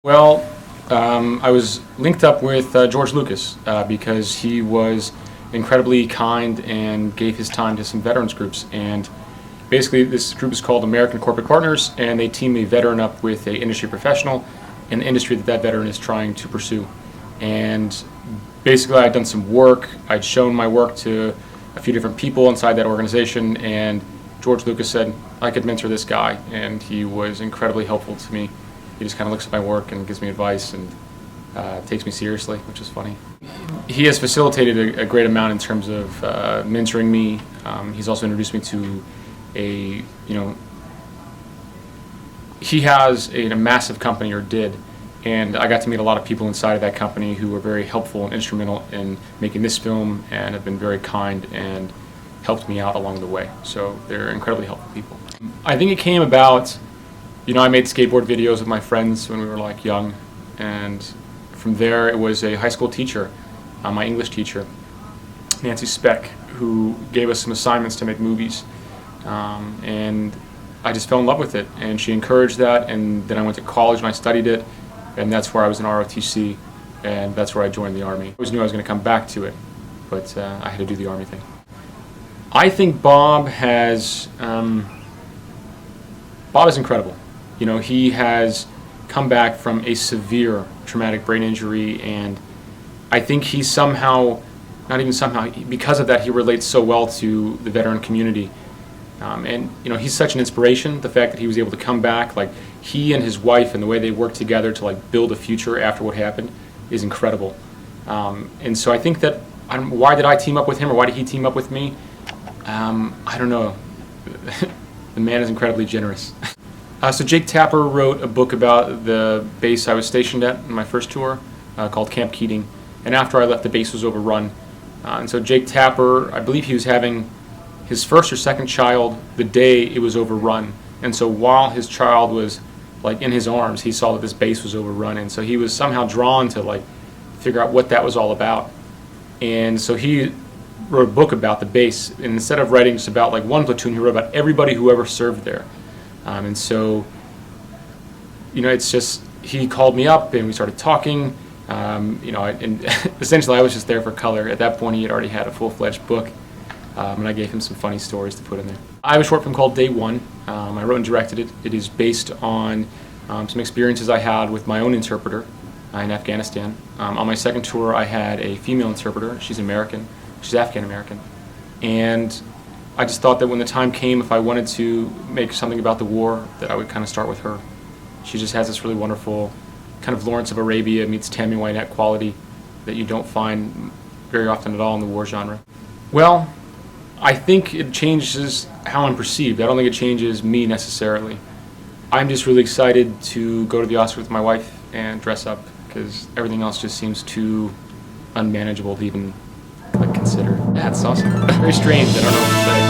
Well, I was linked up with George Lucas because he was incredibly kind and gave his time to some veterans groups. And basically, this group is called American Corporate Partners, and they team a veteran up with an industry professional in the industry that that veteran is trying to pursue. And basically, I'd done some work. I'd shown my work to a few different people inside that organization, and George Lucas said I could mentor this guy, and he was incredibly helpful to me. He just kind of looks at my work and gives me advice and takes me seriously, which is funny. He has facilitated a great amount in terms of mentoring me. He's also introduced me to he has a massive company, or did, and I got to meet a lot of people inside of that company who were very helpful and instrumental in making this film and have been very kind and helped me out along the way. So they're incredibly helpful people. I think it came about, I made skateboard videos with my friends when we were young, and from there it was a high school teacher, my English teacher, Nancy Speck, who gave us some assignments to make movies, and I just fell in love with it, and she encouraged that, and then I went to college and I studied it, and that's where I was in ROTC, and that's where I joined the Army. I always knew I was going to come back to it, but I had to do the Army thing. I think Bob is incredible. He has come back from a severe traumatic brain injury, and I think he somehow, not even somehow, because of that, he relates so well to the veteran community. And he's such an inspiration. The fact that he was able to come back, he and his wife, and the way they worked together to build a future after what happened, is incredible. And so I think that, why did I team up with him, or why did he team up with me? I don't know. The man is incredibly generous. So Jake Tapper wrote a book about the base I was stationed at in my first tour, called Camp Keating. And after I left, the base was overrun. And so Jake Tapper, I believe he was having his first or second child the day it was overrun. And so while his child was in his arms, he saw that this base was overrun. And so he was somehow drawn to figure out what that was all about. And so he wrote a book about the base. And instead of writing just about one platoon, he wrote about everybody who ever served there. And so, it's just, he called me up and we started talking, and essentially I was just there for color. At that point, he had already had a full-fledged book, and I gave him some funny stories to put in there. I have a short film called Day One. I wrote and directed it. It is based on some experiences I had with my own interpreter in Afghanistan. On my second tour, I had a female interpreter. She's American. She's Afghan-American. And I just thought that when the time came, if I wanted to make something about the war, that I would kind of start with her. She just has this really wonderful kind of Lawrence of Arabia meets Tammy Wynette quality that you don't find very often at all in the war genre. Well, I think it changes how I'm perceived. I don't think it changes me necessarily. I'm just really excited to go to the Oscar with my wife and dress up, because everything else just seems too unmanageable to even consider. Yeah, it's awesome. Very strange, I don't know what to say.